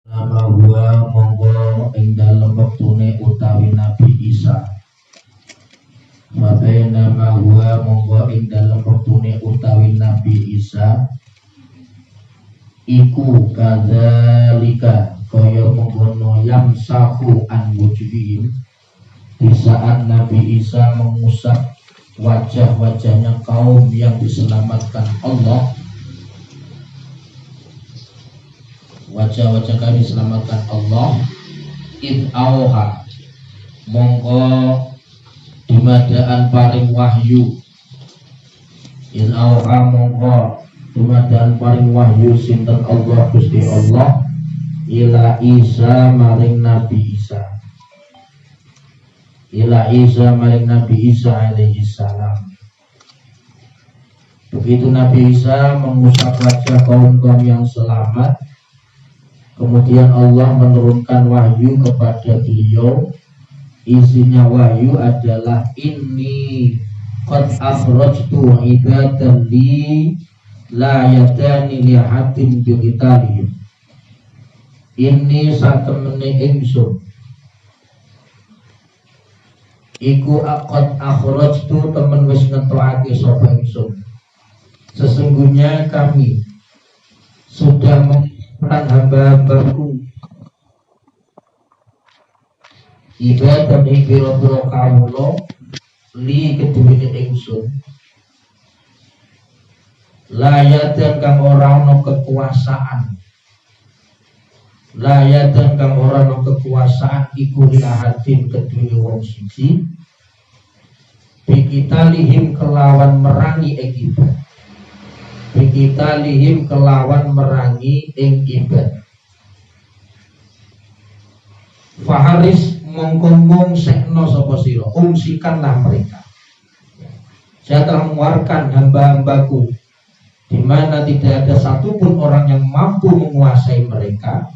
Nama huwa monggo ing dalem wektune utawi Nabi Isa. Mabe nama huwa monggo ing dalem wektune utawi Nabi Isa. Iku kadzalika kaya mengkono yamsahu an wujuhihim. Di saat Nabi Isa mengusap wajah-wajahnya kaum yang diselamatkan Allah, wajah-wajah kami diselamatkan Allah. Id auha mongko dimadaan paring wahyu. Id auha mongko dimadaan paring wahyu sinten Allah Gusti Allah ila Isa maring Nabi Isa. Ila Isa maring Nabi Isa alaihi salam. Begitu Nabi Isa mengusap wajah kaum-kaum yang selamat, kemudian Allah menurunkan wahyu kepada beliau. Isinya wahyu adalah inni qad akhrajtu ibadan li la yadani li hatin bi qitalihim. Inni satemene ingsun iku qad akhrajtu temen wis ngetokake sapa ingsun. Sesungguhnya kami sudah mengumpulkan hamba-hambaku ibadah ing pira-pira kawula li keduwene ingsun layadan kang ora ana kekuasaan, layadan kang ora ana kekuasaan iku li ahadin keduwene wong siji bikitalihim kelawan merangi ing ibad, bikitalihim kelawan merangi ing ibad. Faharis mongkong sekno sapa sira, ungsikanlah mereka. Saya telah mengeluarkan hamba-hambaku di mana tidak ada satupun orang yang mampu menguasai mereka.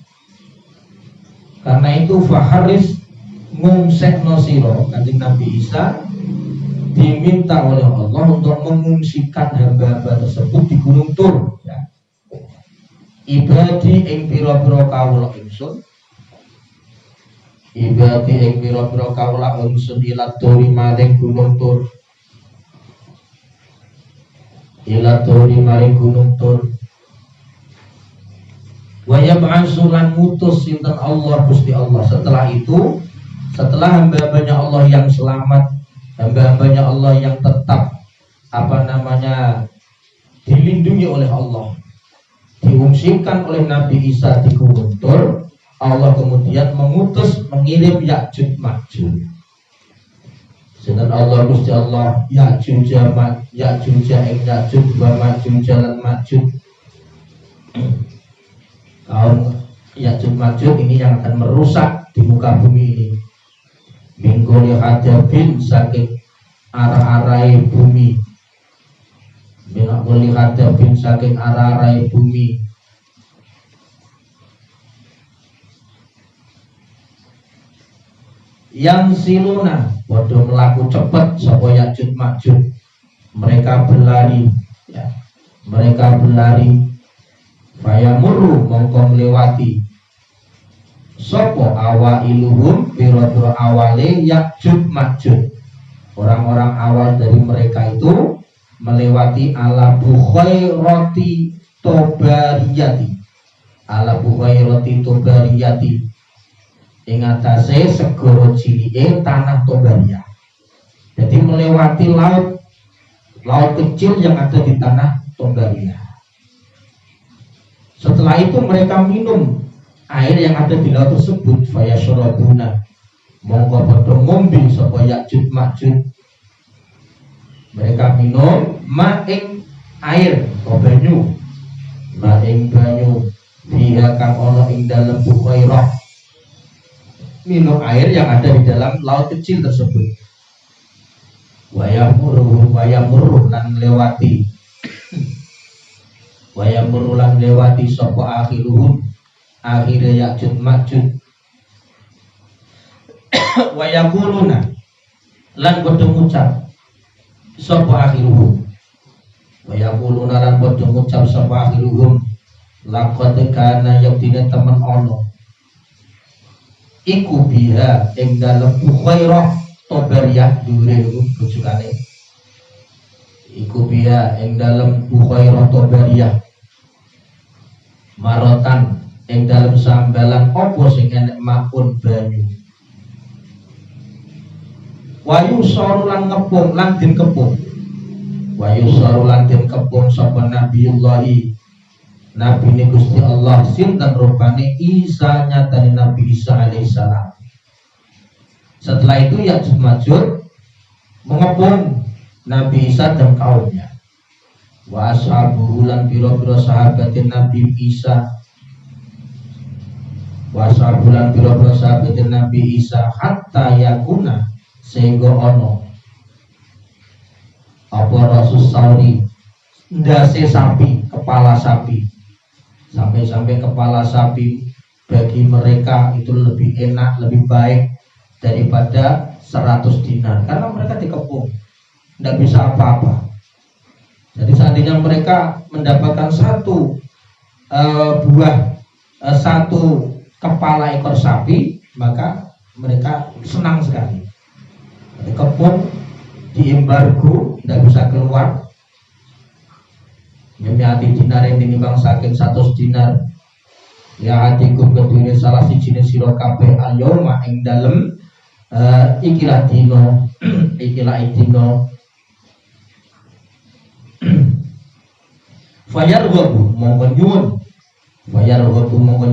Karena itu faharis ngungsekno sira, kanjeng Nabi Isa diminta oleh Allah untuk mengungsikan hamba-hamba tersebut di Gunung Tur, ya. Ibadi ing pira-pira kawula ingsun, ibadi ing pira-pira kawula ingsun ila turi maring Gunung Tur, ila turi maring Gunung Tur. Wa yab'asulan mutus sinten Allah Gusti Allah. Setelah itu, setelah hamba-hambanya Allah yang selamat, hamba-hambanya Allah yang tetap dilindungi oleh Allah, diungsikan oleh Nabi Isa di Gunung Tur, Allah kemudian mengirim Ya'juj Ma'juj. Sinten Allah Gusti Allah Ya'juj ing Ya'juj wa Ma'juj lan Ma'juj. Kaum Ya'juj Ma'juj ini yang akan merusak di muka bumi ini. Mingguli hadabin saking arah-arai bumi, mingguli hadabin saking arah-arai bumi. Yang siluna bodoh melaku cepat sapa Ya'juj Ma'juj. Mereka berlari, ya. Mereka berlari. Fayamurru mongko melewati sopo awailuhum pira-pira awale Ya'juj Ma'juj. Orang-orang awal dari mereka itu melewati ala Bukhairati Tobariyati, ala Bukhairati Tobariyati ing atase segara cilike tanah Tobariyah. Jadi melewati laut kecil yang ada di tanah Tobariyah. Setelah itu mereka minum air yang ada di laut tersebut. Fayashrabuna mongko padha ngombe sapa Ya'juj Ma'juj. Mereka minum ma'ing air banyu, ma'ing banyu fiha kang ana ing dalem Bukhairah. Minum air yang ada di dalam laut kecil tersebut. Wayamurru lan lewati wayamurru lan lewati sapa akhiruhum akhirnya Ya'juj Ma'juj. Wa yaquluna lan padha ngucap sapa akhiruhum, wa yaquluna lan padha ngucap sapa akhiruhum laqad kana yaktine temen ono iku biha ing dalem Bukhairah Tabariyah dure rujukane iku biha ing dalem Bukhairah Tabariyah marotan ing dalem sambalan apa sing enek makun banyu wayu sarulan ngepung lan den kepung wayu sarulan den kepung sapa Nabiullahi Nabi ini Gusti Allah sinten rupane Isa nyatane Nabi Isa alaihissalam. Setelah itu Ya'juj Ma'juj mengepung Nabi Isa dan kaumnya. Wa ashabuhu lan pira-pira sahabatin Nabi Isa. Wa ashabuhu lan pira-pira sahabatin Nabi Isa hatta yakuna sehingga ono apa rasus sauri ndase sapi, kepala sapi. Sampai-sampai kepala sapi bagi mereka itu lebih enak, lebih baik daripada 100 dinar karena mereka dikepung, tidak bisa apa-apa. Jadi seandainya mereka mendapatkan satu kepala ekor sapi, maka mereka senang sekali. Dikepung, diembargo, tidak bisa keluar. Nyemiati dinar yang dinimbang saking 100 dinar ya hatikum kedune salah siji sira kabeh alyoma ing dalem ikilah dino ikilah dino fayarghabu monggo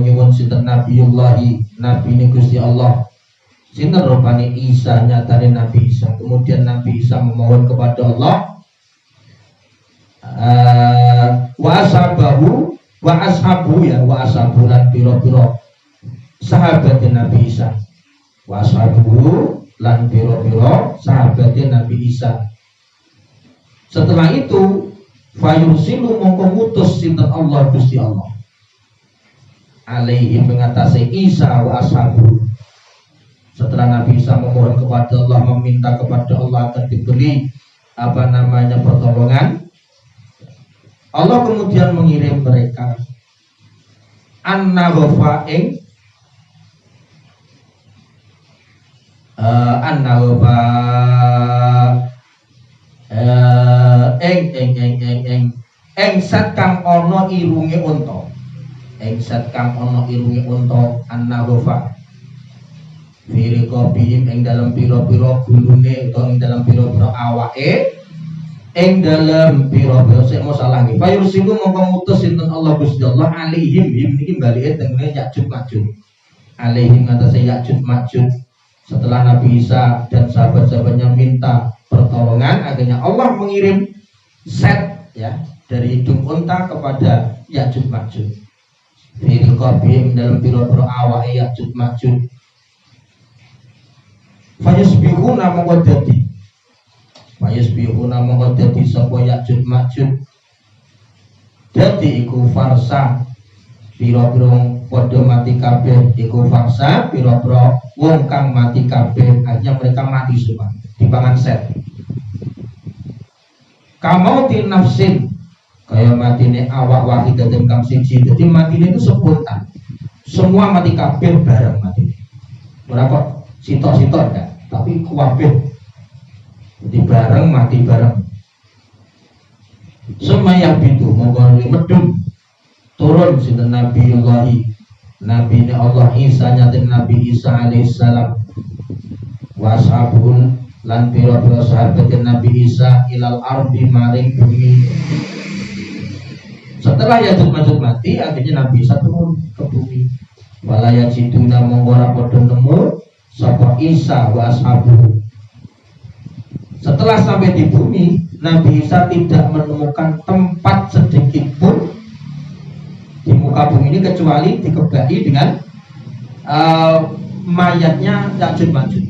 nyuwun sinten Nabiullahi Nabi ini Gusti Allah sinten rupane Isa nyatane Nabi Isa. Kemudian Nabi Isa memohon kepada Allah wa ashabu lan pira-pira sahabat Nabi Isa wa ashabu lan pira-pira sahabat Nabi Isa. Setelah itu fayursilu mongko ngutus sinten Allah Gusti Allah alaihi mengatasi Isa wa ashabu. Setelah Nabi Isa memohon kepada Allah, meminta kepada Allah agar diberi pertolongan, Allah kemudian mengirim mereka an-naghafa ing zat kang ana irunge unta. Zat kang ana irunge unta an-naghafa firqabihim ing dalam pira-pira gulune utawa ing dalam pira-pira awake ing dalam pira-pira sik masalah nggih fayursilu mongko ngutus sinten Allah Gusti Allah alaihim niki balike tengene Ya'juj Ma'juj alaihim ngatasi Ya'juj Ma'juj. Setelah Nabi Isa dan sahabat-sahabatnya minta pertolongan, akhirnya Allah mengirim set ya dari hidung unta kepada Ya'juj Ma'juj firqabihim dalam pira-pira awake Ya'juj Ma'juj fayusbihuna mongko dadi sapa Ya'juj Ma'juj dadi iku farsa pira-pira padha mati kabeh iku farsa pira-pira wong kang mati kabeh akhirnya mereka mati semua dipangan set kamauti nafsin kaya matine awak wahidatin kang siji. Jadi matine itu spontan semua mati kabeh bareng matine ora kok sitok-sitok enggak tapi kabeh di bareng mati bareng. Semayang bitu monggo medun turun sinten Nabiullahi Nabi ini Allah Isa nyatin Nabi Isa alaihissalam washabul lan pira-pira sahabat Nabi Isa ilal ardi maring bumi. Setelah Ya'juj Ma'juj mati akhirnya Nabi Isa turun ke bumi. Walaya jiduna monggo ora padha nemu sapa Isa wa ashabuhu. Setelah sampai di bumi, Nabi Isa tidak menemukan tempat sedikit pun di muka bumi ini kecuali dikebai dengan mayatnya Ya'juj Ma'juj.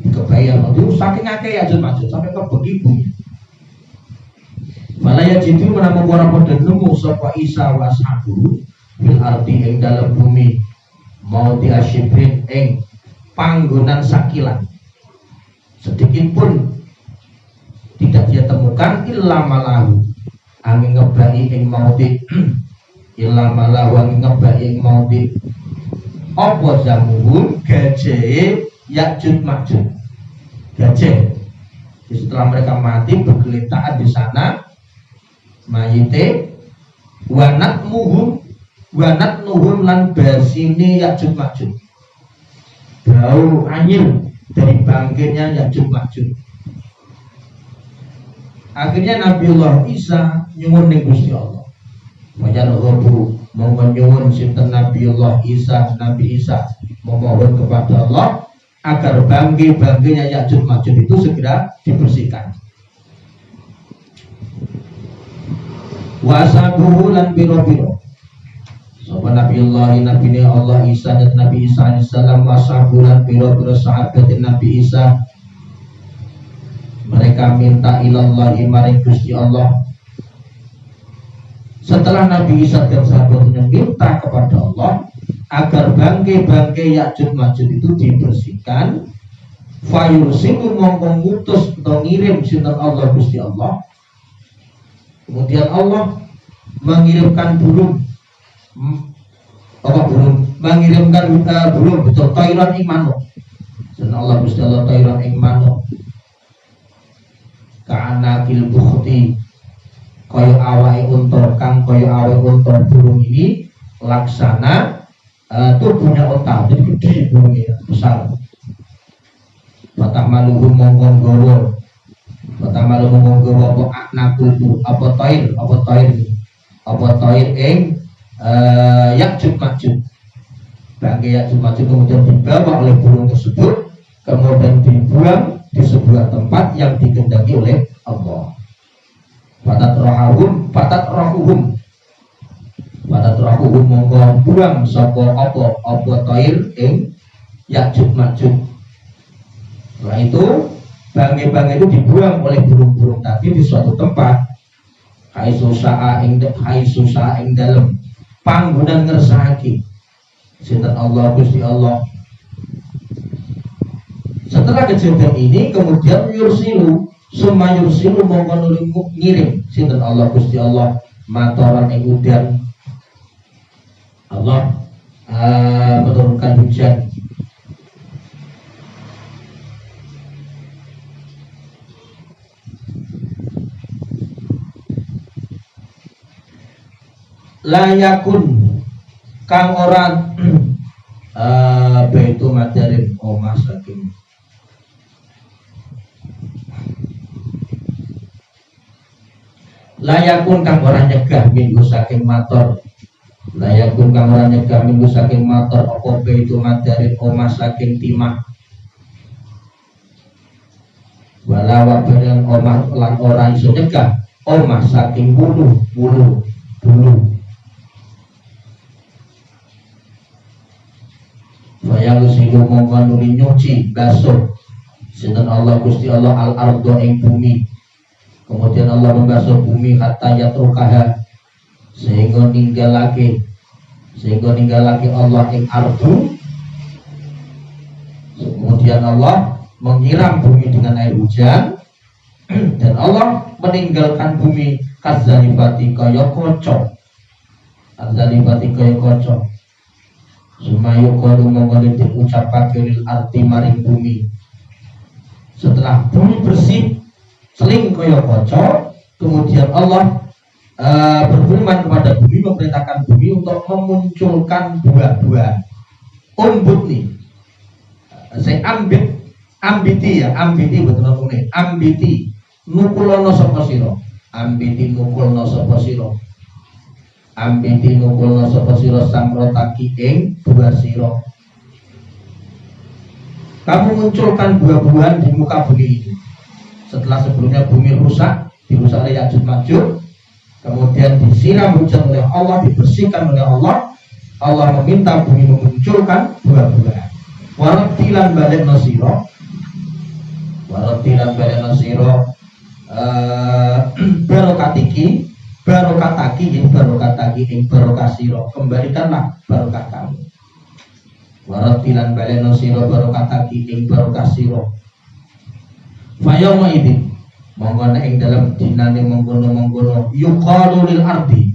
Dikebai itu saking akeh Ya'juj Ma'juj sampai ke bumi. Malaya jitu menamung ora padha nemu sapa Isa wa ashabuhu bil ardi ing dalem bumi mau diasyibrin ing panggonan sakilan. Sedikit pun tidak dia temukan illa malahu angin ngebai ing mauti illa malahu angin ngebai ing mauti apa zamuhum gajahe Ya'juj Ma'juj. Gajah. Setelah mereka mati bergelitaan di sana, mayite wanat nuhum lan basine Ya'juj Ma'juj. Bau anyir dari bangkitnya Ya'juj Ma'juj. Akhirnya Nabiullah Isa nyuwun ning Gusti Allah. Wajar robu monggo nyuwun sinten Nabiullah Isa, Nabi Isa memohon kepada Allah agar bangke-bangkenya Ya'juj Ma'juj itu segera dibersihkan. Wasabuhu lan biro-biro. Sapa Nabiullah Nabi Allah Isa dan Nabi Isa alaihissalam wasabuhu lan biro-biro sahabat Nabi Isa. Mereka minta ilallahi maring Gusti Allah. Setelah Nabi Isa dan sahabatnya minta kepada Allah agar bangke-bangke Ya'juj Ma'juj itu dibersihkan, fayursilu mongko ngutus atau ngirim sinten Allah Gusti Allah. Kemudian Allah mengirimkan burung, mengirimkan burung betul tayran ing manuk. Sinten Allah Gusti Allah tayran ing manuk. Ka'anakil bukhti, kaya awake unta kang kaya awake unta burung ini laksana tubuhnya unta, jadi gede burungnya, besar. Patamaluhum mongkon gowo, patamaluhum mongkon gowo apa aknakutu, apa toir ing Ya'juj Ma'juj. Bangke Ya'juj Ma'juj kemudian dibawa oleh burung tersebut, kemudian dibuang di sebuah tempat yang dikehendaki oleh Allah. Patat rohuhum mongko buang sapa apa toir ing Ya'juj Ma'juj. Setelah itu bangke-bangke itu dibuang oleh burung-burung tadi di suatu tempat. Haisusa'a ing dalem panggonan ngersakake sinten Allah Gusti Allah. Setelah kejadian ini kemudian yursilu mongko ngirim sinten Allah Gusti Allah matoran ing udan. Allah menurunkan hujan. Layakun kang ora baitu madarin omah saking layakun kang ora nyegah minggu saking mator. Layakun kang ora nyegah minggu saking mator apa baitu madarin omah saking timah. Wala bareng omah lan ora iso nyegah omah saking bulu. Wayang silu mongko nuli nyuci basuh sinten Allah Gusti Allah al-ardo ing bumi. Kemudian Allah membasuh bumi hatta yatrukaha sehingga ninggalake Allah ing ardu. Kemudian Allah menyiram bumi dengan air hujan dan Allah meninggalkan bumi kazalifati kaya kaca. Sumayu qalu mongko diucapake lil arti maring bumi. Setelah bumi bersih seling kaya kaca, kemudian Allah berfirman kepada bumi, memerintahkan bumi untuk memunculkan buah-buah. Umbut nih, saya ambiti betul ngene. Ambiti nukulono sapa sira. Ambiti nukulno sapa sira. Ambiti nukulno sapa sira samrotaki ing buah sira. Kamu munculkan buah-buahan di muka bumi ini. Setelah sebelumnya bumi rusak, dirusak oleh Ya'juj Ma'juj, kemudian disiram hujan oleh Allah, dibersihkan oleh Allah. Allah meminta bumi memunculkan buah-buahan. Waratilan balik nasiro, barokataki ing barokasiro, kembalikanlah barokah kamu. Waratilan balik nasiro barokataki ing barokasiro. Fayawma idin monggo ing dalam dinane mengkono yuqalul ardi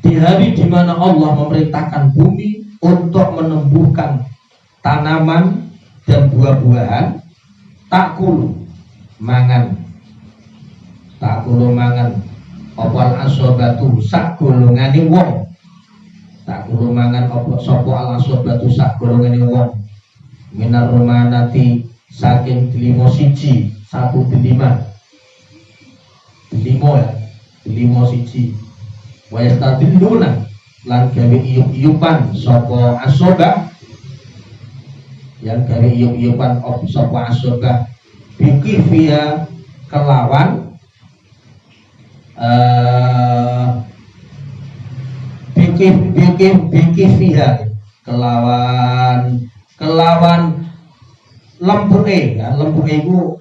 Di hari di mana Allah memerintahkan bumi untuk menumbuhkan tanaman dan buah-buahan, takulu mangan opal asobatu sak golongane wong, takulu mangan opal sopo al asobatu sak golongane wong, minar romanati saking delimo siji, satu delima delimo siji, wayastadilluna lan gawe iyup-iyupan sopo asobah, yang gawe iyup-iyupan sopo asobah bikir via kelawan bikir via kelawan lempuke ya, lempuke itu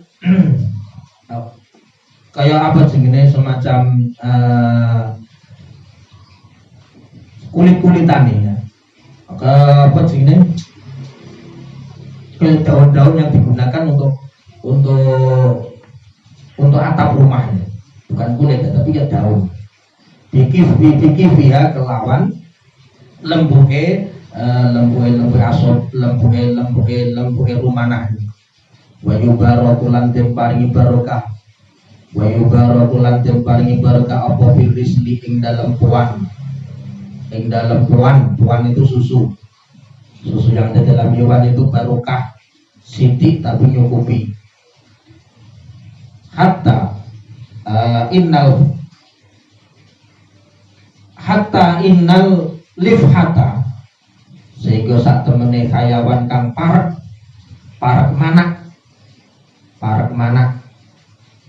kayak apa jenenge, semacam kulit-kulitan ya, apa jenenge, kayak daun-daun yang digunakan untuk atap rumahnya, bukan kulit ya, tapi ya daun. Bikir via kelawan lembuke rumanah. Wa yubarakulan den paringi barokah. Wa yubarakulan den paringi barokah apa firisli ing dalam puan. Ing dalam puan itu susu yang ada dalam hewan itu barokah, sidik tapi nyukupi. Hatta innal lifhata, sehingga sak temene hayawan kang parek manak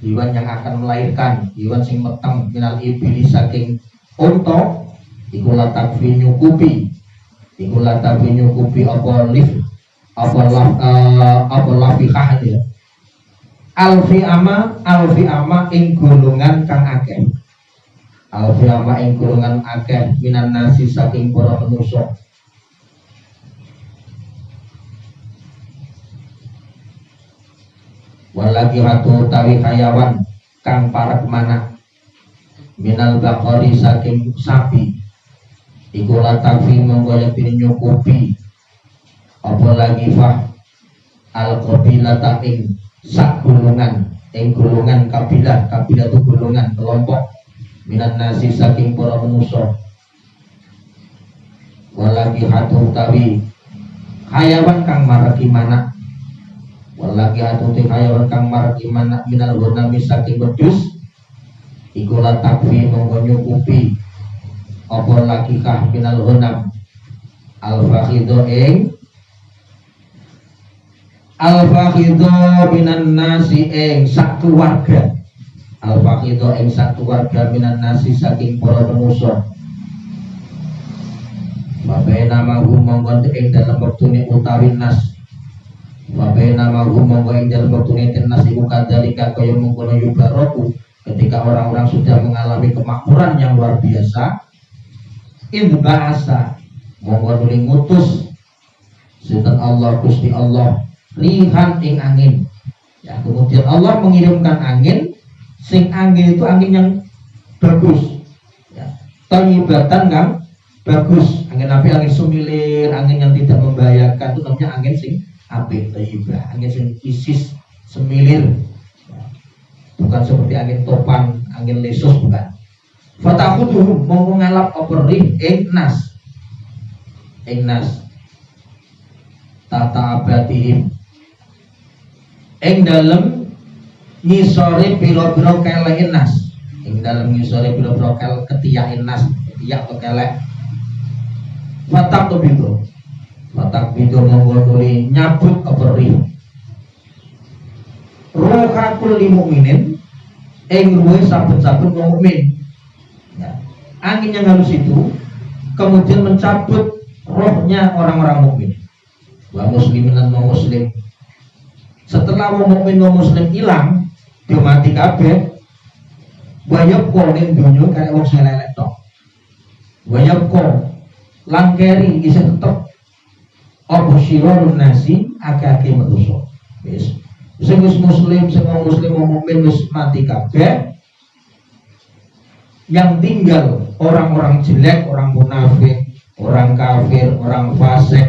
hewan yang akan melahirkan, hewan sing meteng minal iblis saking unta, iku latakfi nyukupi apa lafihah ya, alfi ama ing golongan kang akeh, minan nasi saking para manusa. Walagi hatu tawi hayawan kang parek manak minal bakori saking sapi, iku latafi monggo yen nyukupi apa lagi fah al qabilata ing sak golongan, kabilah itu golongan kelompok, minan nasi saking para manusa. Walagi hatu tawi hayawan kang maraki manak, walagi hatu tawi hayawan kang maraki manak minal ghanami saking wedhus, iku latakfi monggo nyukupi apa lagi kah minal ghanam al-fakhidu minan nasi ing sak keluarga, minan nasi saking para manusa. Babe nama monggo ing dalem wektune utawi nas, nas iku kadalika kaya mengkono yubaroku, ketika orang-orang sudah mengalami kemakmuran yang luar biasa, bahasa monggo nuli ngutus sinten Allah, Gusti Allah, rihan ing angin ya, kemudian Allah mengirimkan angin, sing angin itu angin yang bagus ya, thayyibatan kang bagus, angin api, angin sumilir, angin yang tidak membahayakan, itu namanya angin sing apik, thayyibah, angin sing isis semilir ya. Bukan seperti angin topan, angin lesus, bukan. Fatahuduhum mongko ngalap operih ing nas tata abatihim ing dalem ngisore pira-pira kelek nas, ing dalem ngisore pira-pira ketiak nas, ketiak atau kelek. Fatak bido monggo tuli nyabut operih ruhakul mukminin ing ruhe saben-saben mukmin. Angin yang halus itu kemudian mencabut rohnya orang-orang mukmin. Wa muslimin lan muslim. Setelah wong mukmin wong muslim hilang, dia mati kabeh. Wa yaqul ning dunyo kaya wong sing lelek tok. Wa yaqul lan keri isih tetep apa syirun nasi akeh-akeh manusa. Wis muslim, sing muslim wong mukmin wis mati kabeh. yang tinggal orang-orang jelek, orang munafik, orang kafir, orang fasik.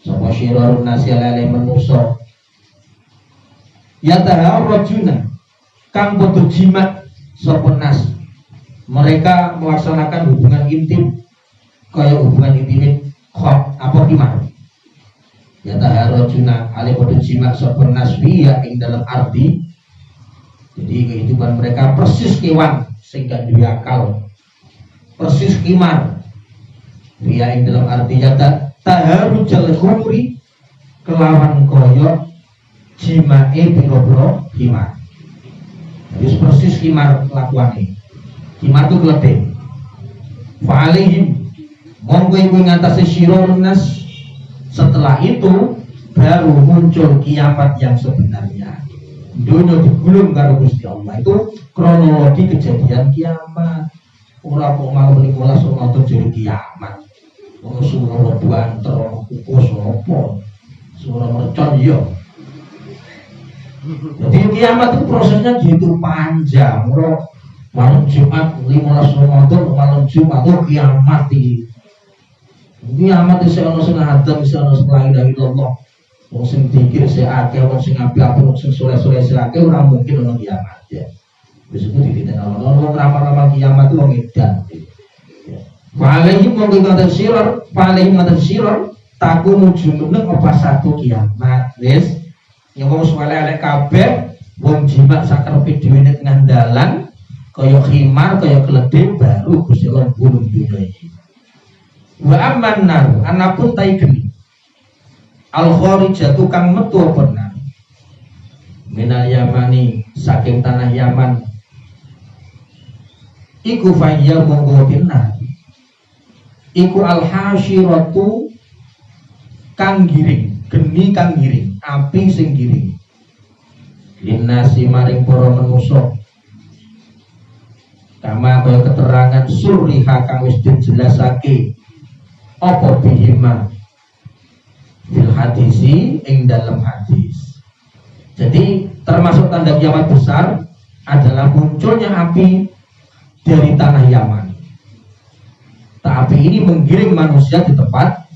Sapa syirarun nasi lele manusa. Yataharrajuna kang padha jimat sapa nas. Mereka melaksanakan hubungan intim kaya hubungan intim himar. Yataharrajuna ale padha jimat sapa nas fiya ing dalam arti. Jadi kehidupan mereka persis kewan sing gak duwe akal. Persis himar. Fiya ing dalam arti yata taharrujal khumri kelawan kaya jimae pira-pira himar. Jadi persis himar kelakuane. Himar itu keledai. Fa'alihim monggo iku ngatasi syirarun nas. Setelah itu baru muncul kiamat yang sebenarnya. Dunia digulung karo Gusti Allah. Itu kronologi kejadian kiamat. Ora kok malam 15 Ramadan jadi kiamat. Wong suara banter, kukus apa? Suara mercon ya. Jadi kiamat itu prosesnya gitu panjang. Malam Jumat 15 Ramadan, malam Jumat itu kiamat iki. Kiamat itu ono sing adem, ono sing la ilaha illallah. Wong sing dikir sing akeh, wong sing apik-apik, wong sing soleh-soleh sing akeh ora mungkin ono kiamat ya. Wis iku dititeni ono ramal-ramal kiamat itu wong edan. Fa'alaihim monggo ngaten sirar, fa'alaihim ngaten sirar, takunu jumeneng apa satu kiamat. Wis yang wong soleh elek kabeh, wong jimat sakerpe dhewe ning tengah dalan, kaya khimar, kaya keledai baru Gusti Allah bulung dunya iki. Wa amman nar anapun taigeni al-kharijatu kang metu benar minal yamani saking tanah Yaman iku fayya monggo benar iku al-hasyiratu kang giring geni kang giring api sing giring linasi maring para manusa kama kaya keterangan surriha kang wis dijelasake apa bihima fil hadisi ing dalam hadis. Jadi termasuk tanda kiamat besar adalah munculnya api dari tanah Yaman. Api ini menggiring manusia di tempat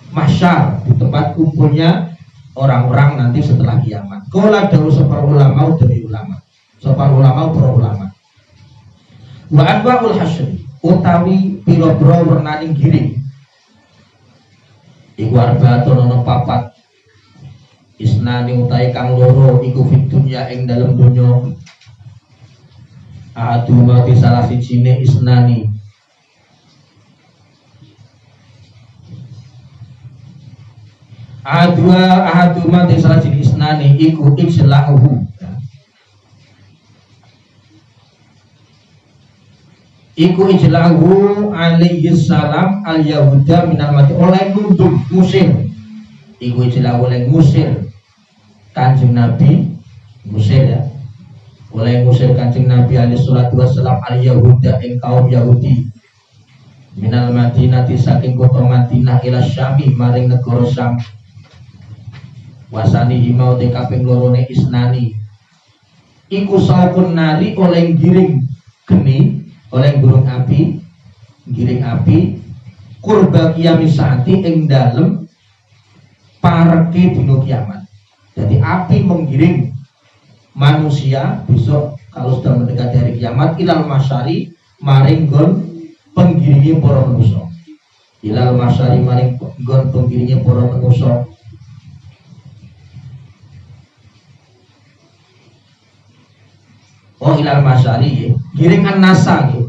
mahsyar, di tempat kumpulnya orang-orang nanti setelah kiamat. Qala dawuh para ulama dari ulama. Para ulama para ulama. Wa anwa'ul hasyr utawi pira-pira wernaning giring. Iku arba'atun ana papat. Isnani utai kang loro iku fid dunya ing dalem donya. Adu mati salah sijine isnani. Adu mati salah sijine isnani iku ijla'uhu. Iku ijla'uhu alaihi salam al yahuda minal mati oleh nunduk musir. Iku ijla'uhu oleh musir Kanjeng Nabi musir ya. Oleh musir Kanjeng Nabi alaihi salatu wassalam al yahuda ing kaum Yahudi minal Madinah saking kota Madinah ila Syami maring negara Syam. Wasani himau te kaping lorone isnani. Iku saupun nari oleh giring geni oleh burung api, giring api, kurba kiamis saati ing dalem pareke dino kiamat. Jadi api menggiring manusia besok kalau sudah mendekati hari kiamat ilal masyari maring gon penggiringnya para manusia. Ilal masyari maring gon penggiringnya para manusia. Oh ilal masyari ya. Giring an-nasa ya.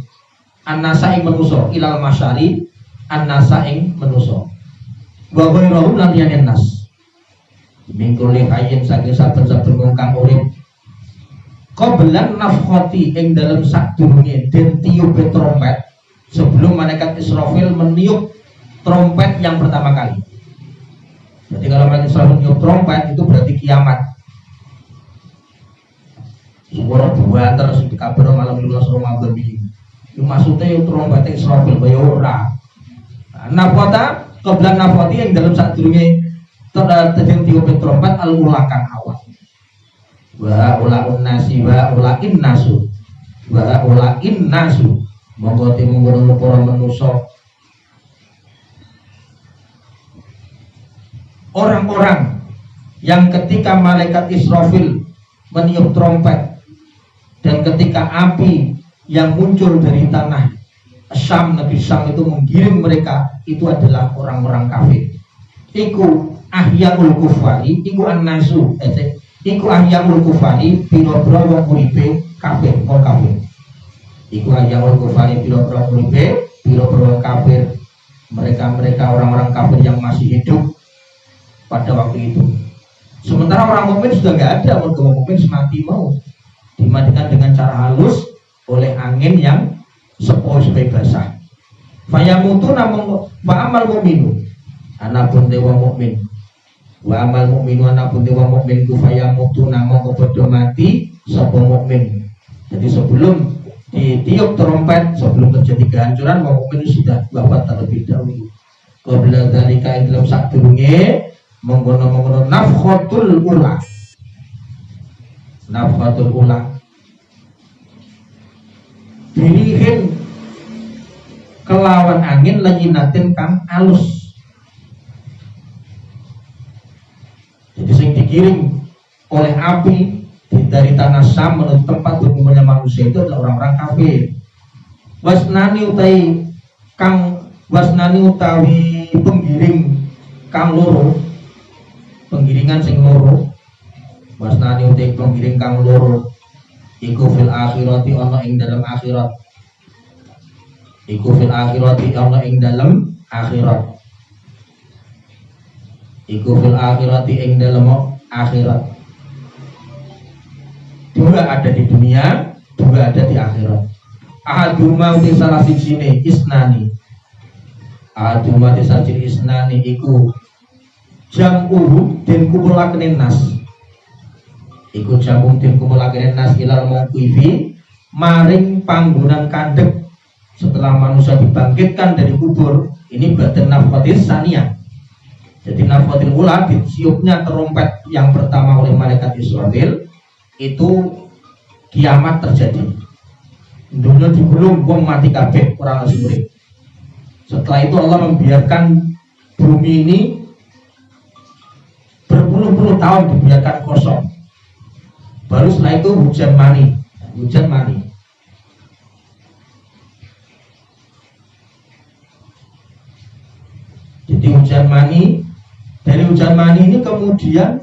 An-nasa ing manusa ilal masyari an-nasa ing manusa. Wa ghairuhum lan liyane nas. Mingkuli hayyin saking saben-saben wong kang urip. Qablan nafkhati ing dalem sadurunge den tiupe trompet sebelum malaikat Israfil meniup trompet yang pertama kali. Jadi kalau malaikat Israfil meniup trompet itu berarti kiamat. Suara dua terus di kabar malam 15 Ramadan ini. Itu maksudnya yang trompet Israfil kaya ora. Nafota qablan nafati yang dalam sadurunge terjadi tiup trompet al-ulakan awal. Wa ulaun nasi wa ulain nasu. wa ulain nasu monggo te monggo para manusa orang-orang yang ketika malaikat Israfil meniup trompet dan ketika api yang muncul dari tanah Syam, negeri Syam itu menggiring mereka, itu adalah orang-orang kafir. Iku ahyaul kufari, iku annasu, iku ahyaul kufari, piro-piro wong uripe kafir, wong kafir. Iku ahyaul kufari, piro-piro uripe, piro-piro wong kafir. Mereka orang-orang kafir yang masih hidup pada waktu itu. Sementara orang mukmin sudah nggak ada, orang mukmin semati mau dimandikan dengan cara halus oleh angin yang sepoi-sepoi basah. Fayamutu namung wa amal mukminu. Anapun dewa mukmin. Wa amal mukminu anapun dewa mukmin ku fayamutu namung padha mati sapa mukmin. Jadi sebelum ditiup trompet, sebelum terjadi kehancuran, mukmin sudah wafat terlebih dahulu. Qabla dzalika dalam sadurunge mengkono-mengkono nafkhatul ula. Nafkhatul ula. Dirihin kelawan angin lanyinatin kang alus. Jadi sing digiring oleh api dari tanah Syam menuju tempat berkumpulnya manusia itu adalah orang-orang kafir. Wasnani utawi penggiring kang loro, penggiringan sing loro. Wasnani utawi penggiring kang loro iku fil akhirati ana ing dalam akhirat. Iku fil akhirati ana ing dalam akhirat. Iku fil akhirati ing dalam akhirat. Dua ada di dunia, dua ada di akhirat. Ahaduma uti salah sijine isnani. Ahaduma uti salah sijine isnani iku jam'uhu den kumulakene nas. Iku jamung den kumulakene nas ilal mauqifi maring panggonan kandhek setelah manusia dibangkitkan dari kubur. Ini badan nafkhatis saniyah. Jadi nafkhatil ula, ditiupnya trompet yang pertama oleh malaikat Israfil, itu kiamat terjadi. Dunia digulung wong mati kabeh, orang asing urip. Setelah itu Allah membiarkan bumi ini berpuluh-puluh tahun dibiarkan kosong. Baru setelah itu hujan mani. Jadi hujan mani, dari hujan mani ini kemudian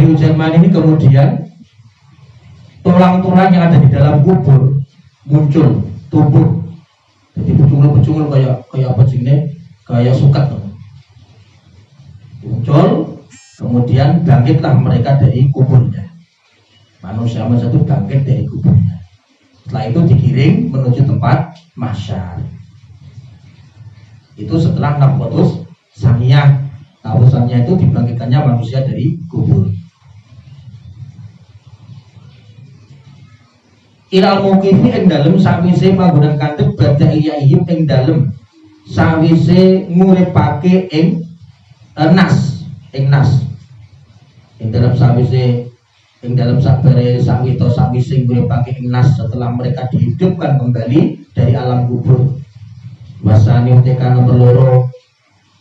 hujan mani ini kemudian tulang-tulang yang ada di dalam kubur muncul, tumbuh. Jadi becungul-becungul kayak apa sih ini? Kayak suket. Muncul, kemudian bangkitlah mereka dari kuburnya. Manusia itu bangkit dari kuburnya. Setelah itu digiring menuju tempat mahsyar. Itu setelah nafkhatus saniyah. Nafkhatus saniyah itu dibangkitkannya manusia dari kubur. Ilal mauqifi ing dalem sawise panggonan kandhek badha iyahim ing dalem sawise nguripake ing nas ing dalem sawise ing dalem sabare sawito sawise nguripake ing nas setelah mereka dihidupkan kembali dari alam kubur. Wasani utekan nomor loro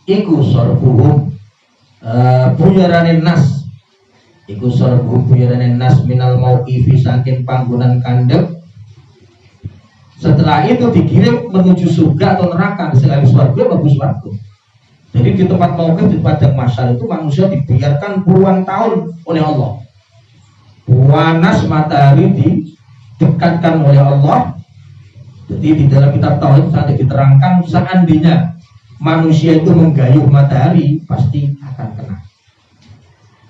iku sorbuhum buyarane nas. Iku sorbuhum buyarane nas minal mauqifi saking panggonan kandhek. Setelah itu dikirim menuju surga atau neraka. Selain surga bagus surga. Jadi di tempat mauqif di padang mahsyar itu manusia dibiarkan puluhan tahun oleh Allah. Panas matahari didekatkan oleh Allah. Jadi di dalam kitab tauhid nanti diterangkan seandainya manusia itu menggayuh matahari pasti akan kena.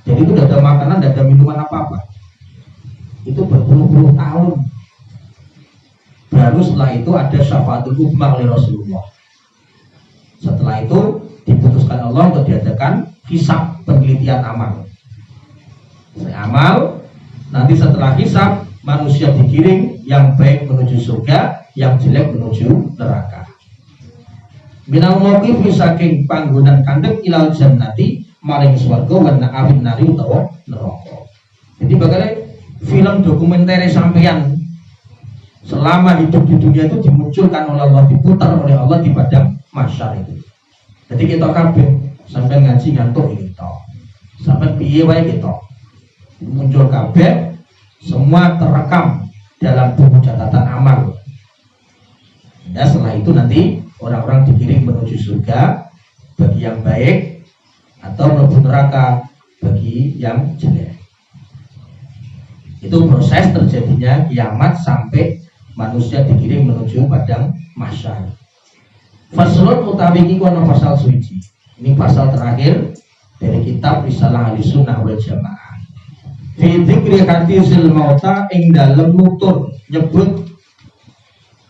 Jadi itu tidak ada makanan, tidak ada minuman apa-apa. Itu berpuluh-puluh tahun. Baru setelah itu ada syafaatul uzma oleh Rasulullah. Setelah itu diputuskan Allah untuk diadakan hisab penelitian amal. Amal nanti setelah hisab manusia digiring, yang baik menuju surga, yang jelek menuju neraka. Minal mauqifi saking panggonan kandhek ilal jannati maring swarga wa na'awin nari utawa neraka. Jadi bagaimana film dokumenter sampeyan selama hidup di dunia itu dimunculkan oleh Allah, diputar oleh Allah di padang mahsyar itu. Jadi kita kabeh sampai ngaji ngantuk ini toh, sampai piye wae kita muncul kabeh, semua terekam dalam buku catatan amal. Ya, setelah itu nanti orang-orang dikirim menuju surga bagi yang baik atau menuju neraka bagi yang jelek. Itu proses terjadinya kiamat sampai manusia dikirim menuju padang mahsyar. Faslun utawi iki kono pasal suci. Ini pasal terakhir dari kitab Risalah Ahlussunnah wal Jamaah. Fi dzikri hadisil mauta ing dalem nutur nyebut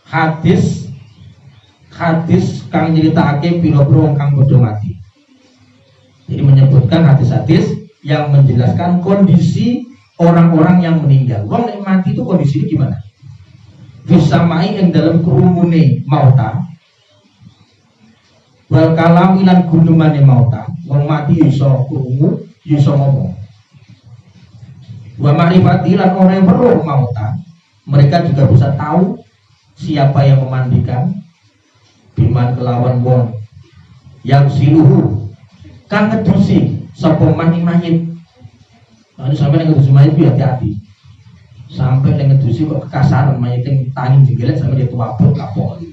hadis kang nyeritakake pira-pira wong kang padha mati. Jadi menyebutkan hadis-hadis yang menjelaskan kondisi orang-orang yang meninggal. Wong nek mati itu kondisinya gimana? Bisa main yang dalam kerumune mauta wal kalam ilan gundumane mauta. Wong mati iso krungu, iso ngomong. Wa ma'rifati lan ora weruh mauta. Mereka juga bisa tahu siapa yang memandikan, biman kelawan wong yang siluhu kang ngedusi sapa man mayit. Nah, sampai yang ngedusi mayit hati-hati. Sampai yang ngedusi kok kekasaran mayit yang tanging jenggelet sampai dia tuwabut kapok.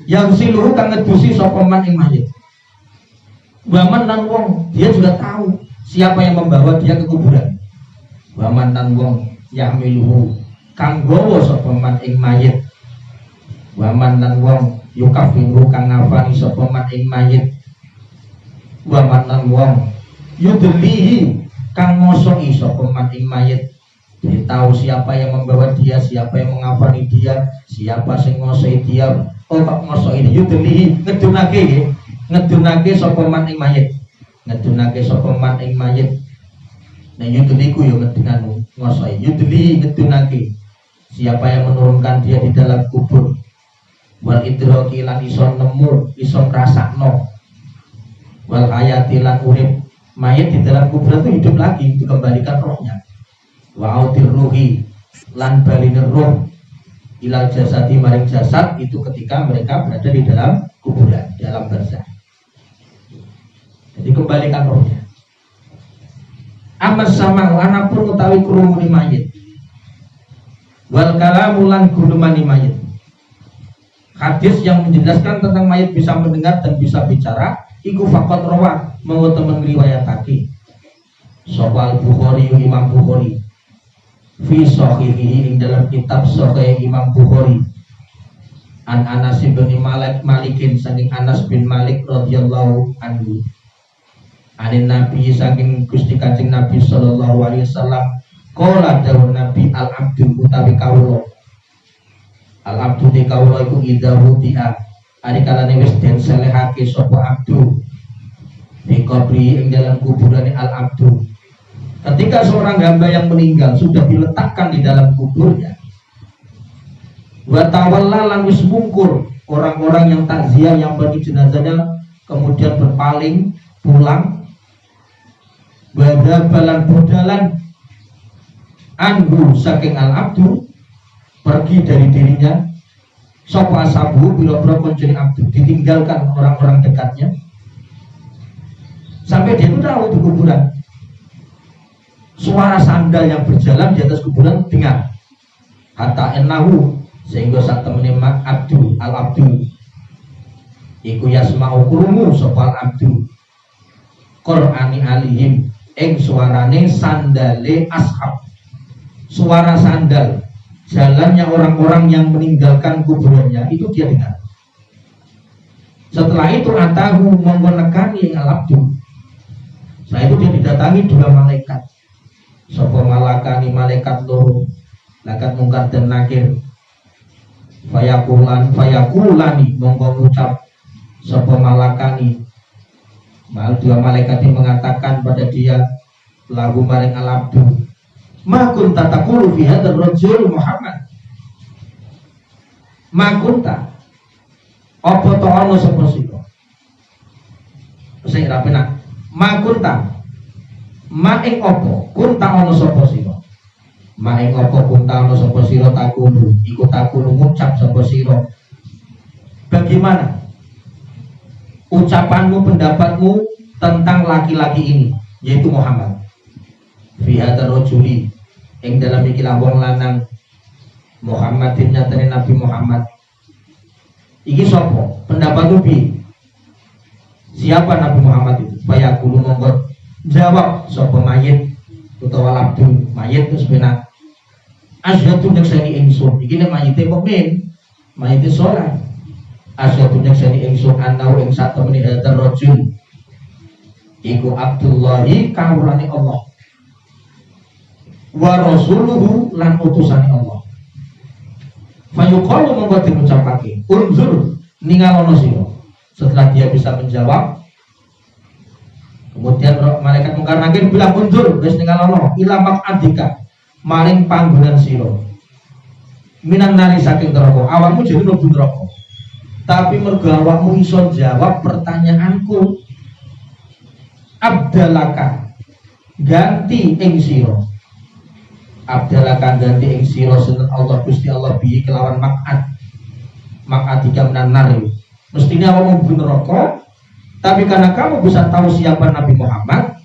Yang siluhu kang ngedusi sapa man ing mayit. Waman lan wong, dia juga tahu siapa yang membawa dia ke kuburan. Waman lan wong yahmiluhu kang gawa sapa man ing mayit. Waman lan wong yukafiru kang ngafani sapa man ing mayit. Waman lan wong yudlihi kang ngosongi sapa man ing mayit. Jadi tahu siapa yang membawa dia, siapa yang mengafani dia, siapa sing ngosoi dia. Oh kok ngosoi dia yudlihi ngedunake sapa man ing mayit. Ngedunake sapa man ing mayit. Nah yudliku yo ngedungan ngosoi. Yudlihi ngedunake siapa yang menurunkan dia di dalam kubur. Wal idroki lan iso nemu, iso ngrasakno. Wal hayati lan urip. Mayit di dalam kuburan itu hidup lagi, dikembalikan rohnya. Wa autir ruhi lan balinir roh ilal jasadi maring jasad itu ketika mereka berada di dalam kuburan, dalam barzakh. Jadi kembalikan rohnya. Amas sama anapun utawi krungu mayit. Wal kalamu lan gulumani mayit. Hadis yang menjelaskan tentang mayit bisa mendengar dan bisa bicara iku faqat rawah mau temen riwayatake sapa Al-Bukhari Imam Bukhari fi sahihihi ing dalam kitab Sahih Imam Bukhari an Anas bin Malikin saking Anas bin Malik radhiyallahu anhu anin Nabi saking Gusti Kanjeng Nabi sallallahu alaihi wasallam qala dawuh Nabi al-abdu utawi kawula al-abdu te kawula iku idzahu dia ari kalane wis den selehake sapa abdu di kubri ing dalam kuburan al-abdu. Ketika seorang hamba yang meninggal sudah diletakkan di dalam kuburnya, wa tawalla lan wis mungkur orang-orang yang takziah yang pergi jenazahnya kemudian berpaling pulang, badabalan budalan anhu saking al-abdu pergi dari dirinya sapa asabu bila-bila konjeng abdu ditinggalkan orang-orang dekatnya. Sampai dia itu tahu di kuburan suara sandal yang berjalan di atas kuburan dengar hatta ennahu sehingga saat temennya abdu al-abdu iku yasma'u krungu sopal abdu Qur'ani alihim ing suarane sandale ashab, suara sandal jalannya orang-orang yang meninggalkan kuburannya itu dia dengar. Setelah itu atahu mengkonekani al-abdu. Setelah itu dia didatangi dua malaikat. Sapa malakani malaikat loro, malaikat mungkar dan nakir. fayakulani mongko ngucap sapa malakani. Mal dua malaikat yang mengatakan pada dia lagu maring alabdu, ma kunta taqulu fi hadzal rajul Muhammad. Ma kunta apa to ana sapa sira? Sing ra penak. Ma kunta ma ing apa kunta ana sapa sira? Ma ing apa kunta ana sapa sira takulu iku takulu ngucap sapa sira. Bagaimana ucapanmu, pendapatmu tentang laki-laki ini, yaitu Muhammad? Fi hadzal rajuli ing dalam iki wong lanang Muhammadin nyatane Nabi Muhammad. Iki sapa? Pendapatmu piye? Siapa Nabi Muhammad itu? Fayaqulu monggo jawab sapa mayit utawa labdu mayit terus benak. Asyhadu nyaksani ingsun. Iki nek mayite mukmin, mayite saleh. Asyhadu nyaksani ingsun anau ing satemene hadzal rajul iku Abdullahi kawulane Allah wa rasuluhu lan utusane Allah. Fayuqalu monggo diucapake unzur ningalono sira. Setelah dia bisa menjawab, kemudian malaikat mungkar nakir bilang unzur wis ningalono ila maq'adika maring panggonan sira minan nari saking neraka. Awakmu jadi mlebu neraka, tapi mergo awakmu iso jawab pertanyaanku, abdalaka ganti ing sira, abdalaka ganti ing sira sinten Allah Gusti Allah bi kelawan maq'adika minan nari. Mestinya awakmu mlebu neraka, tapi karena kamu bisa tahu siapa Nabi Muhammad,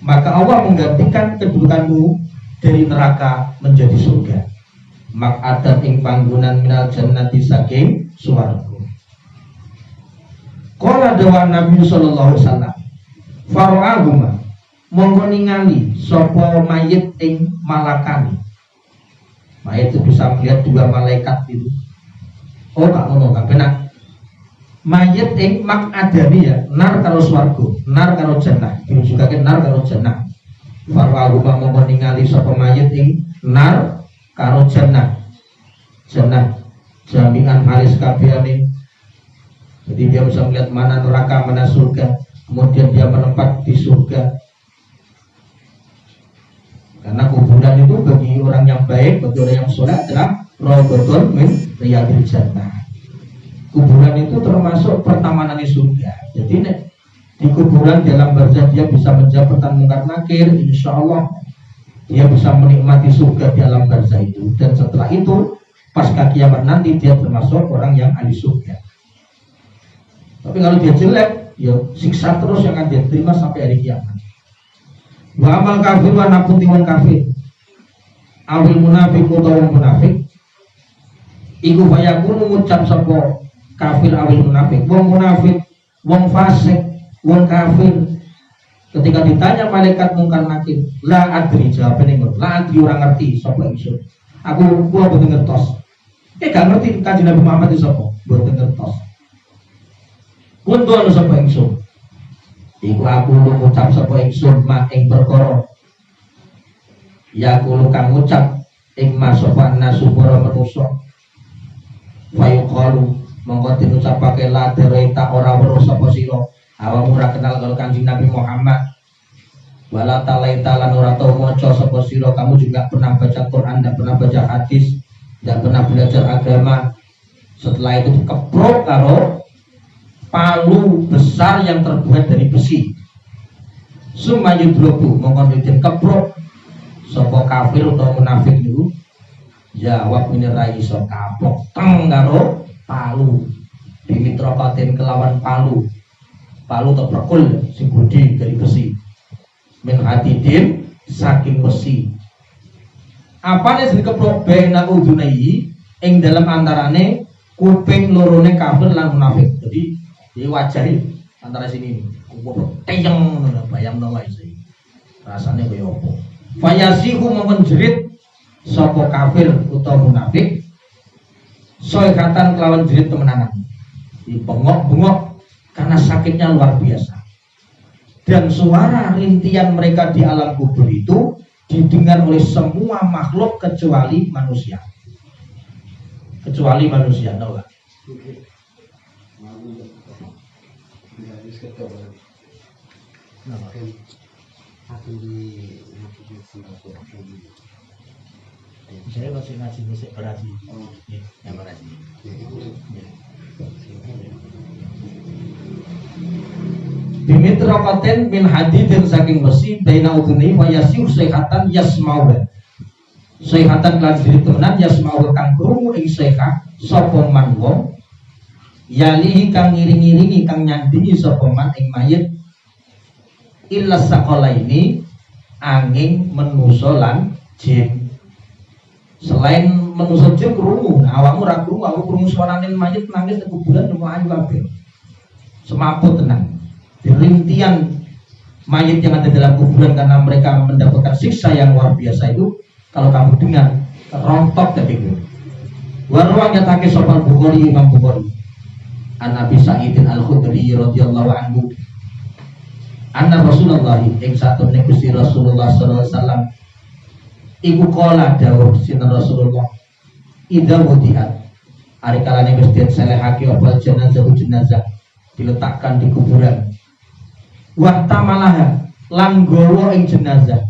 maka Allah menggantikan kedudukanmu dari neraka menjadi surga. Maq'adan ing panggonan minal jannati saking swarga. Qala dawa Nabi sallallahu alaihi wasallam, fara'ahuma monggo ningali sapa mayit ing malakani. Mayit itu bisa melihat dua malaikat itu. Oh tak ngono, gak benar. Mayit ing maq'adani ya, nar karo swarga, nar karo jannah. Dirujukake nar karo jannah. Fara'ahuma monggo ningali sapa mayit ing nar karo jannah. Jannah jami'an halis kabehane. Jadi dia bisa melihat mana neraka, mana surga. Kemudian dia menempat di surga. Karena kuburan itu bagi orang yang baik, bagi orang yang soleh adalah raudhatun min riyadil jannah. Kuburan itu termasuk pertamanan surga. Jadi di kuburan dalam barzah dia bisa menjawab pertanyaan mungkar nakir. Insya Allah dia bisa menikmati surga di alam barzah itu. Dan setelah itu pasca kiamat nanti dia termasuk orang yang ahli surga. Tapi kalau dia jelek, ya siksa terus yang akan dia terima sampai hari kiamat. Wa amal kafir wa napun tiwon kafir awil munafik utawa munafik iku bayakun ngucap sapa kafir awil munafik, wong munafik, wong fasik, wong kafir. Ketika ditanya malaikat mungkar nakir, la adri, jawabane ngono, la adri, ora ngerti sapa ingsun. Aku boten ngertos. Gak ngerti Kanjeng Nabi Muhammad itu sapa? Boten ngertos. Kuntu anu sapa ingsun. Iku aku ngucap sapa ingsun mak ing perkara. Ya kulo kang ngucap ing masapa nasu para manusa. Fayuqalu mongko diucapake la dereta ora weruh sapa sira. Awakmu ora kenal karo Kanjeng Nabi Muhammad. Wala talaita lan ora tau maca sapa sira. Kamu juga pernah baca Quran, dan pernah baca hadis, dan pernah belajar agama. Setelah itu dikeprok karo palu besar yang terbuat dari besi. Sumayudrobu mongkon den keprok sapa kafir atau munafik niku jawab ini ra iso kapok teng karo palu. Dimitrokaten kelawan palu teprekul sing gede dari besi. Min hadidin saking besi. Apane sing keprok baina udunai ing dalam antarane kuping lorone kafir lan munafik. Jadi wajah ini antara sini teyeng bayang nawa isi rasanya kaya apa fayasihu menjerit sapa kafir utawa munafik soekatan kelawan jerit temenanan dibengok-bengok karena sakitnya luar biasa, dan suara rintian mereka di alam kubur itu didengar oleh semua makhluk kecuali manusia. kecuali manusia, no, Pak. Saya masih ngaji musik berarti. Yang berarti. Bimitra qaten min hadidin saking besi baina udhuni wa yasir sayhatan yasma'u. Sayhatan lan diri temenan yasma'u kang krungu ing sayha sapa man wong yalihi kang ngiring-iringi kang nyandingi sapa man ing mayit illa saqalaini angin manusa lan jin. Selain manusa jin krungu, awakmu ra krungu, aku krungu suarane mayit nangis nang kuburan mlayu kabeh. Semaput tenang. Rintian mayit yang ada dalam kuburan karena mereka mendapatkan siksa yang luar biasa itu kalau kamu dengar rontok ketika warwanya take sopan Bukhari Imam Bukhari an Abi Sa'idin Al-Khudri radhiyallahu anhu anna Rasulullah ing satune Gusti Rasulullah sallallahu alaihi wasallam iku kala dawuh sinten Rasulullah idza wudiat ari kalane wis diselehake apa jenazah diletakkan di kuburan wahtamalah lan gawa ing jenazah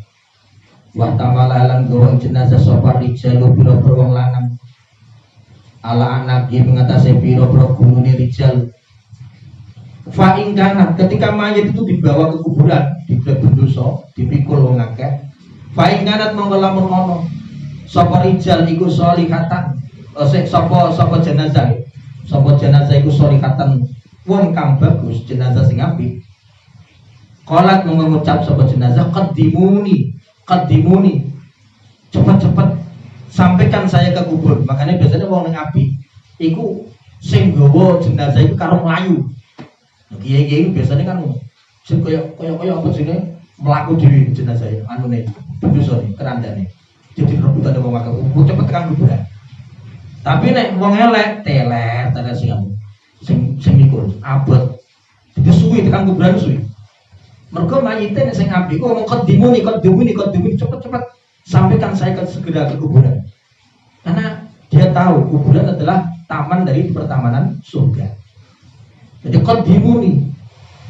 wahtamalah lan gawa ing jenazah sapa rijalu pira-pira wong lanang ala anaki mengatasi pira-pira gunune rijal fa ing kana ketika mayit itu dibawa ke kuburan dibendhusa dipikul wong akeh fa ing kana monggo lamun ana sapa rijal iku solihatan sapa jenazah iku solihatan wong kang bagus jenazah sing apik qalat mengucap sapa jenazah qaddimuni cepet-cepet sampaikan saya ke kubur. Makanya biasanya wong ning apik iku sing nggawa jenazah iku karo mlayu. Kiai-kiai biasanya kan sing kaya apa jenenge mlaku dhewe jenazah anune bendusane kerandane. Jadi rebutan wong akeh cepet tekan kuburan. Tapi nek wong elek teler sing mikul abot. Itu suwi tekan kuburan suwi. Mergo mayite nek sing apik kok ngomong kodimuni cepet-cepet sampaikan saya segera ke kuburan. Karena dia tahu kuburan adalah taman dari pertamanan surga. Jadi kodimuni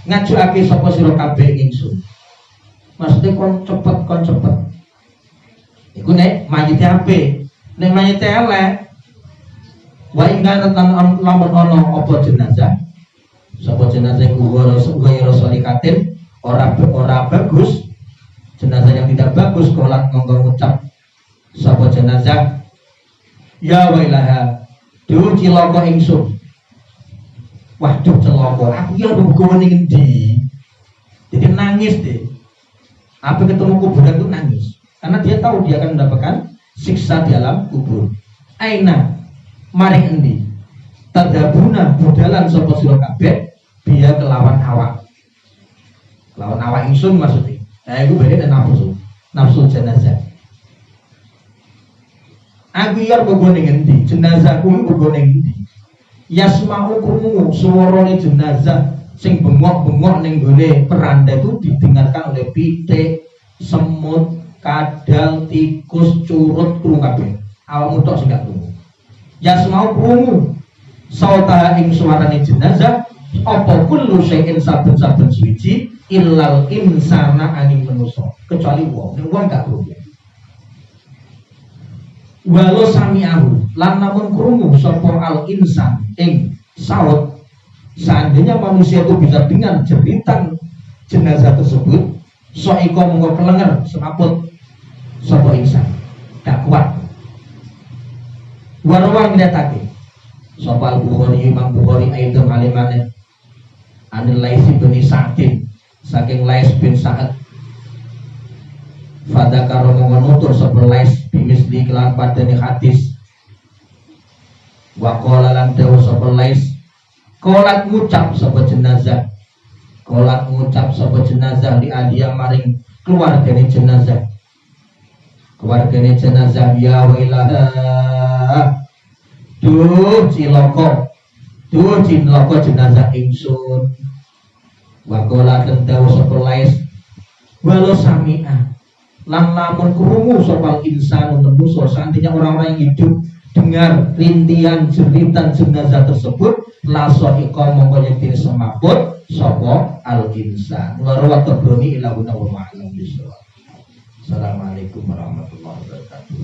ngajuake sapa sira kabeh ingsun. Maksudnya kon cepet. Iku nek mayite apik, nek mayite elek wa ingkana lamun ana apa jenazah. Sapa jenazah iku ora solikatin ora bagus, jenazah yang tidak bagus kolat monggo ngucap sapa jenazah ya wailaha duh cilaka ingsun waduh celaka aku ya mbuh ning endi. Jadi nangis deh apa ketemu kuburan itu nangis karena dia tahu dia akan mendapatkan siksa di alam kubur. Aina maring endi tadabuna budalan sapa sira kabeh biya kelawan awak ingsun maksudnya. Nah itu beda dengan nafsu jenazah. Aku yar begone ngendi jenazahku iki begone ngendi. Yasma'u krungu suarane jenazah sing bengok-bengok ning gone peranda itu didengarkan oleh pitik, semut, kadal, tikus, curut krungu kabeh. Awakmu tok sing gak krungu. Yasma'u krungu sauta ing suarane jenazah apa kullu syai'in saben-saben suci illal insana angin manusa kecuali wong gak krungu. Walau sami'ahu lan namun krungu sapa al insan ing saut. Seandainya manusia itu bisa dengar jeritan jenazah tersebut soiko monggo kelenger semaput sapa insan gak kuat. Warwa ngeliatake sapa al-Bukhari Imam Bukhari aidon alimane anil Lais bin Sa'din saking Lais bin Sa'ad fadakaro mengutur sapa Lais bimisli kelan padane hadis wa qala lan dawu sapa Lais qolat ngucap sapa jenazah li adia maring keluargane jenazah ya wailah duh cilaka jenazah ingsun. Wakola tentau sapa Lais walau sami'a lan lamun krungu sapa insan manusa seandainya orang-orang yang hidup dengar rintihan jeritan jenazah tersebut langsung ikom mengkoyek diri semaput sopo al insan warwa kebroni ila guna wa ma'alam bisawab. Assalamualaikum warahmatullahi wabarakatuh.